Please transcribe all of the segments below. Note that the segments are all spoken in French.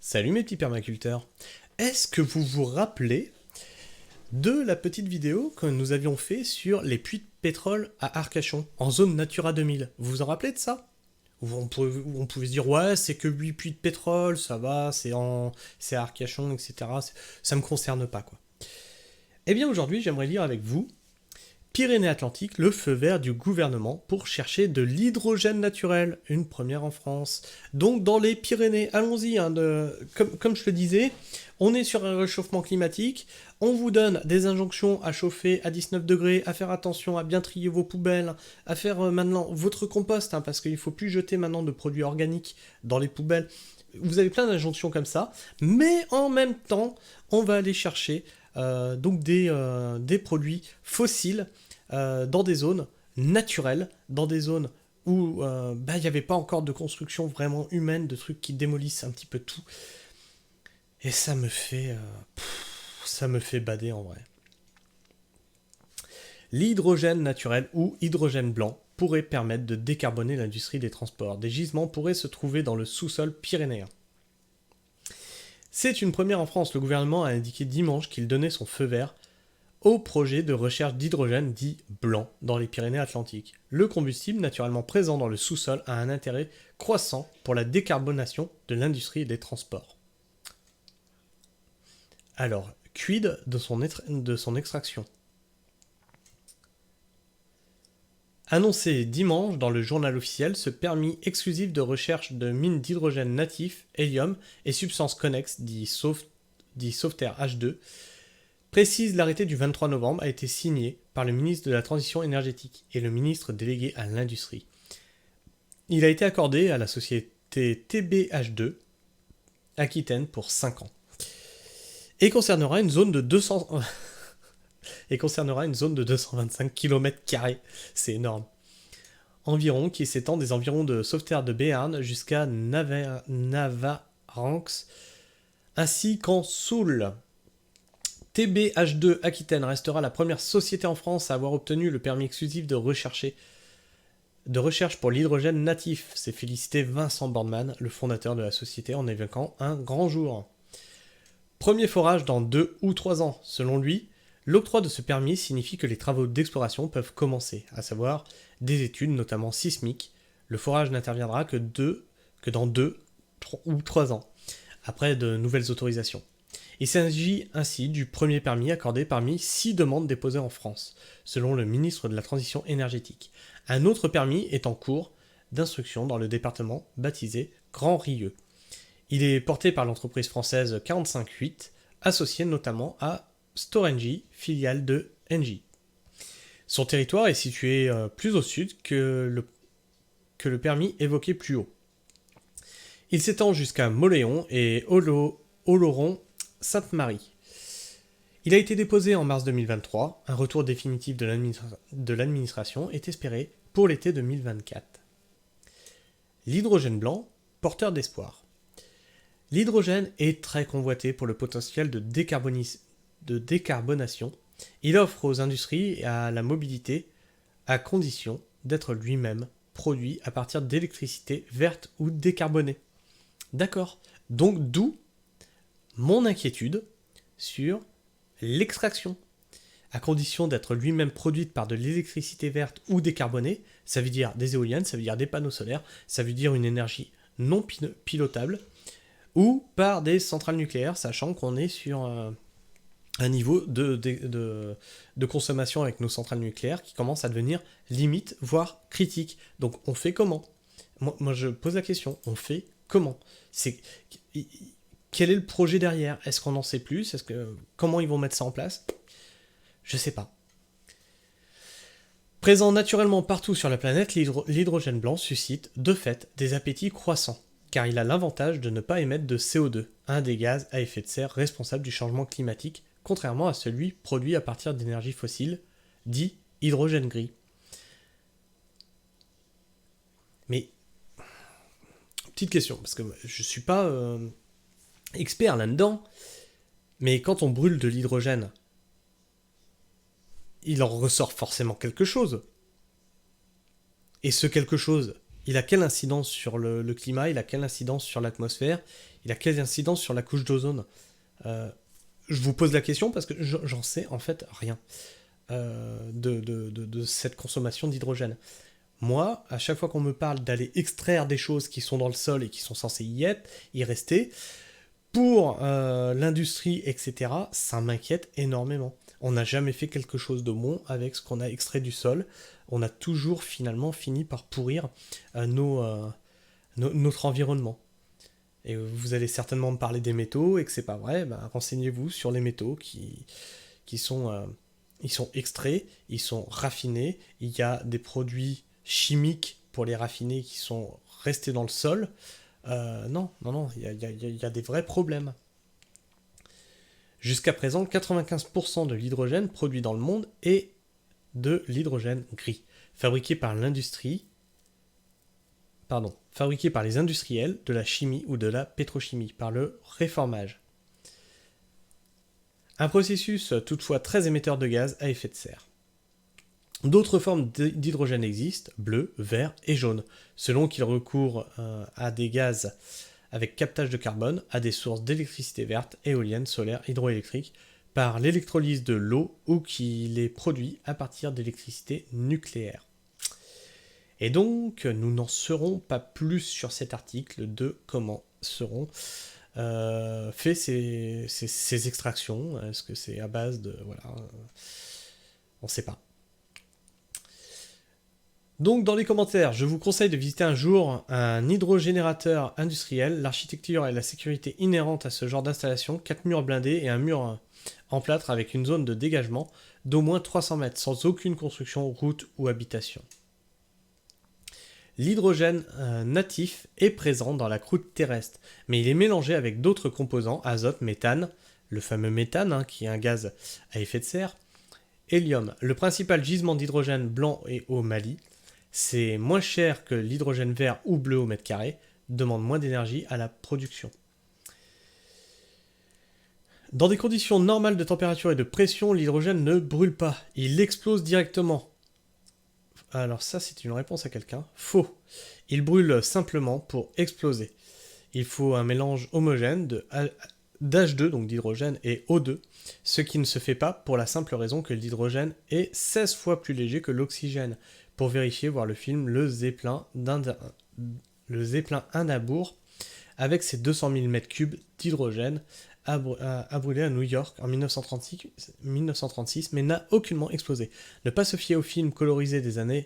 Salut mes petits permaculteurs. Est-ce que vous vous rappelez de la petite vidéo que nous avions fait sur les puits de pétrole à Arcachon, en zone Natura 2000? Vous vous en rappelez de ça? Où on pouvait se dire ouais c'est que 8 puits de pétrole, ça va, c'est à Arcachon, etc. Ça me concerne pas quoi. Eh bien aujourd'hui j'aimerais lire avec vous Pyrénées-Atlantiques, le feu vert du gouvernement pour chercher de l'hydrogène naturel, une première en France. Donc dans les Pyrénées, allons-y, comme je le disais, on est sur un réchauffement climatique, on vous donne des injonctions à chauffer à 19 degrés, à faire attention, à bien trier vos poubelles, à faire maintenant votre compost, parce qu'il ne faut plus jeter maintenant de produits organiques dans les poubelles. Vous avez plein d'injonctions comme ça, mais en même temps, on va aller chercher donc des produits fossiles dans des zones naturelles, dans des zones où il n'y avait pas encore de construction vraiment humaine, de trucs qui démolissent un petit peu tout. Et ça me fait bader en vrai. L'hydrogène naturel ou hydrogène blanc pourrait permettre de décarboner l'industrie des transports. Des gisements pourraient se trouver dans le sous-sol pyrénéen. C'est une première en France. Le gouvernement a indiqué dimanche qu'il donnait son feu vert au projet de recherche d'hydrogène dit blanc dans les Pyrénées-Atlantiques. Le combustible naturellement présent dans le sous-sol a un intérêt croissant pour la décarbonation de l'industrie et des transports. Alors, quid de son extraction? Annoncé dimanche dans le journal officiel, ce permis exclusif de recherche de mines d'hydrogène natif, hélium et substances connexes, dit Sauveterre H2, précise l'arrêté du 23 novembre a été signé par le ministre de la Transition énergétique et le ministre délégué à l'industrie. Il a été accordé à la société TBH2 Aquitaine pour 5 ans et concernera une zone de 225 km², c'est énorme, environ, qui s'étend des environs de Sauveterre de Béarn jusqu'à Navaranx, ainsi qu'en Soule. TBH2 Aquitaine restera la première société en France à avoir obtenu le permis exclusif de recherche pour l'hydrogène natif. C'est félicité Vincent Bornemann, le fondateur de la société, en évoquant un grand jour. Premier forage dans 2 ou 3 ans. Selon lui, l'octroi de ce permis signifie que les travaux d'exploration peuvent commencer, à savoir des études notamment sismiques. Le forage n'interviendra que dans 2 ou 3 ans, après de nouvelles autorisations. Il s'agit ainsi du premier permis accordé parmi 6 demandes déposées en France, selon le ministre de la Transition énergétique. Un autre permis est en cours d'instruction dans le département baptisé Grand Rieux. Il est porté par l'entreprise française 45.8, associée notamment à Storengy, filiale de Engie. Son territoire est situé plus au sud que le permis évoqué plus haut. Il s'étend jusqu'à Moléon et Oloron-Sainte-Marie. Il a été déposé en mars 2023. Un retour définitif de l'administration est espéré pour l'été 2024. L'hydrogène blanc, porteur d'espoir. L'hydrogène est très convoité pour le potentiel de décarbonation. Il offre aux industries et à la mobilité à condition d'être lui-même produit à partir d'électricité verte ou décarbonée. D'accord. Donc d'où mon inquiétude sur l'extraction. À condition d'être lui-même produite par de l'électricité verte ou décarbonée, ça veut dire des éoliennes, ça veut dire des panneaux solaires, ça veut dire une énergie non pilotable, ou par des centrales nucléaires, sachant qu'on est sur un niveau de consommation avec nos centrales nucléaires qui commence à devenir limite, voire critique. Donc on fait comment ? Moi je pose la question, on fait comment ? Quel est le projet derrière ? Est-ce qu'on en sait plus ? Comment ils vont mettre ça en place ? Je sais pas. Présent naturellement partout sur la planète, l'hydrogène blanc suscite, de fait, des appétits croissants, car il a l'avantage de ne pas émettre de CO2, un des gaz à effet de serre responsable du changement climatique, contrairement à celui produit à partir d'énergie fossile, dit hydrogène gris. Mais, petite question, parce que je suis pas expert là-dedans, mais quand on brûle de l'hydrogène, il en ressort forcément quelque chose. Et ce quelque chose, il a quelle incidence sur le climat, il a quelle incidence sur l'atmosphère, il a quelle incidence sur la couche d'ozone. Je vous pose la question parce que j'en sais en fait rien de cette consommation d'hydrogène. Moi, à chaque fois qu'on me parle d'aller extraire des choses qui sont dans le sol et qui sont censées y rester, pour l'industrie, etc., ça m'inquiète énormément. On n'a jamais fait quelque chose de bon avec ce qu'on a extrait du sol. On a toujours finalement fini par pourrir notre environnement. Et vous allez certainement me parler des métaux et que c'est pas vrai. Ben, renseignez-vous sur les métaux qui sont, ils sont extraits, ils sont raffinés. Il y a des produits chimiques pour les raffiner qui sont restés dans le sol. Non, il y a des vrais problèmes. Jusqu'à présent, 95% de l'hydrogène produit dans le monde est de l'hydrogène gris, fabriqué par les industriels de la chimie ou de la pétrochimie, par le réformage. Un processus toutefois très émetteur de gaz à effet de serre. D'autres formes d'hydrogène existent, bleu, vert et jaune, selon qu'ils recourent à des gaz avec captage de carbone, à des sources d'électricité verte, éolienne, solaire, hydroélectrique, par l'électrolyse de l'eau ou qu'il est produit à partir d'électricité nucléaire. Et donc, nous n'en saurons pas plus sur cet article de comment seront faites ces extractions. Est-ce que c'est à base de... Voilà, on ne sait pas. Donc dans les commentaires, je vous conseille de visiter un jour un hydrogénérateur industriel, l'architecture et la sécurité inhérentes à ce genre d'installation, 4 murs blindés et un mur en plâtre avec une zone de dégagement d'au moins 300 mètres, sans aucune construction, route ou habitation. L'hydrogène natif est présent dans la croûte terrestre, mais il est mélangé avec d'autres composants, azote, méthane, le fameux méthane qui est un gaz à effet de serre, hélium, le principal gisement d'hydrogène blanc est au Mali. C'est moins cher que l'hydrogène vert ou bleu au mètre carré, demande moins d'énergie à la production. Dans des conditions normales de température et de pression, l'hydrogène ne brûle pas, il explose directement. Alors ça, c'est une réponse à quelqu'un. Faux. Il brûle simplement pour exploser. Il faut un mélange homogène d'H2, donc d'hydrogène, et O2, ce qui ne se fait pas pour la simple raison que l'hydrogène est 16 fois plus léger que l'oxygène. Pour vérifier, voir le film Le Zeppelin Hindenburg, avec ses 200 000 m3 d'hydrogène, a brûlé à New York en 1936, mais n'a aucunement explosé. Ne pas se fier au film colorisé des années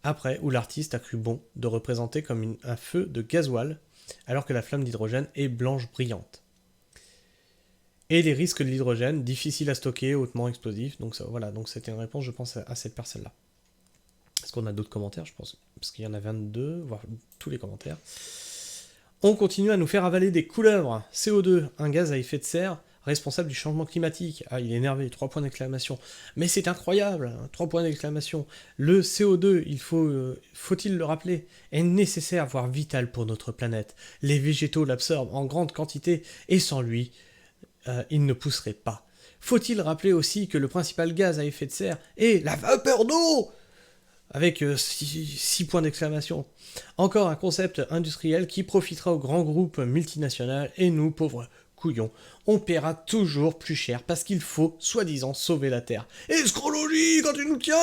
après, où l'artiste a cru bon de représenter comme un feu de gasoil, alors que la flamme d'hydrogène est blanche brillante. Et les risques de l'hydrogène, difficiles à stocker, hautement explosifs. Donc ça, voilà, donc c'était une réponse, je pense, à cette personne-là. Est-ce qu'on a d'autres commentaires, je pense, parce qu'il y en a 22, voire tous les commentaires. On continue à nous faire avaler des couleuvres. CO2, un gaz à effet de serre responsable du changement climatique. Ah, il est énervé, 3 points d'exclamation. Mais c'est incroyable, 3 points d'exclamation. Le CO2, faut-il le rappeler, est nécessaire, voire vital pour notre planète. Les végétaux l'absorbent en grande quantité, et sans lui, il ne pousserait pas. Faut-il rappeler aussi que le principal gaz à effet de serre est la vapeur d'eau, avec 6 points d'exclamation. Encore un concept industriel qui profitera aux grands groupes multinationaux et nous, pauvres couillons, on paiera toujours plus cher parce qu'il faut, soi-disant, sauver la Terre. Escrologie, quand tu nous tiens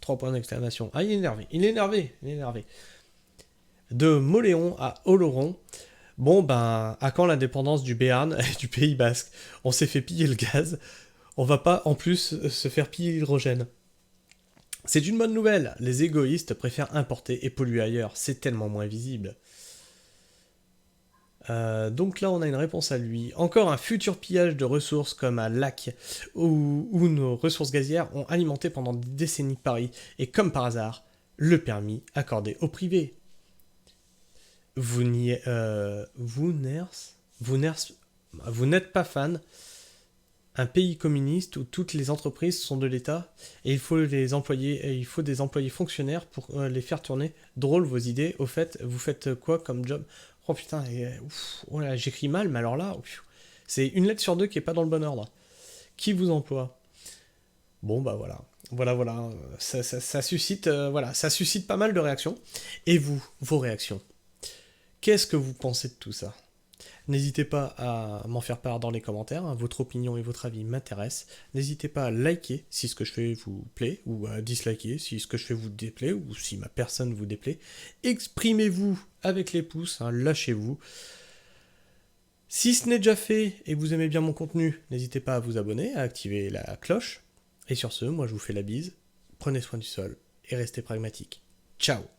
3 points d'exclamation. Ah, il est énervé. De Moléon à Oloron. Bon, ben, à quand l'indépendance du Béarn et du Pays Basque? On s'est fait piller le gaz, on va pas en plus se faire piller l'hydrogène. C'est une bonne nouvelle, les égoïstes préfèrent importer et polluer ailleurs, c'est tellement moins visible. Donc là on a une réponse à lui. Encore un futur pillage de ressources comme à Lac, où nos ressources gazières ont alimenté pendant des décennies Paris, et comme par hasard, le permis accordé au privé. Vous n'êtes pas fan. Un pays communiste où toutes les entreprises sont de l'État et il faut des employés fonctionnaires pour les faire tourner. Drôle vos idées. Au fait, vous faites quoi comme job? Oh putain, oh là, j'écris mal, mais alors là, c'est une lettre sur deux qui est pas dans le bon ordre. Qui vous emploie? Bon bah voilà, voilà, ça suscite, voilà, ça suscite pas mal de réactions. Et vous, vos réactions, qu'est-ce que vous pensez de tout ça? N'hésitez pas à m'en faire part dans les commentaires, hein, votre opinion et votre avis m'intéressent. N'hésitez pas à liker si ce que je fais vous plaît, ou à disliker si ce que je fais vous déplaît, ou si ma personne vous déplaît. Exprimez-vous avec les pouces, hein, lâchez-vous. Si ce n'est déjà fait et que vous aimez bien mon contenu, n'hésitez pas à vous abonner, à activer la cloche. Et sur ce, moi je vous fais la bise, prenez soin du sol et restez pragmatique. Ciao!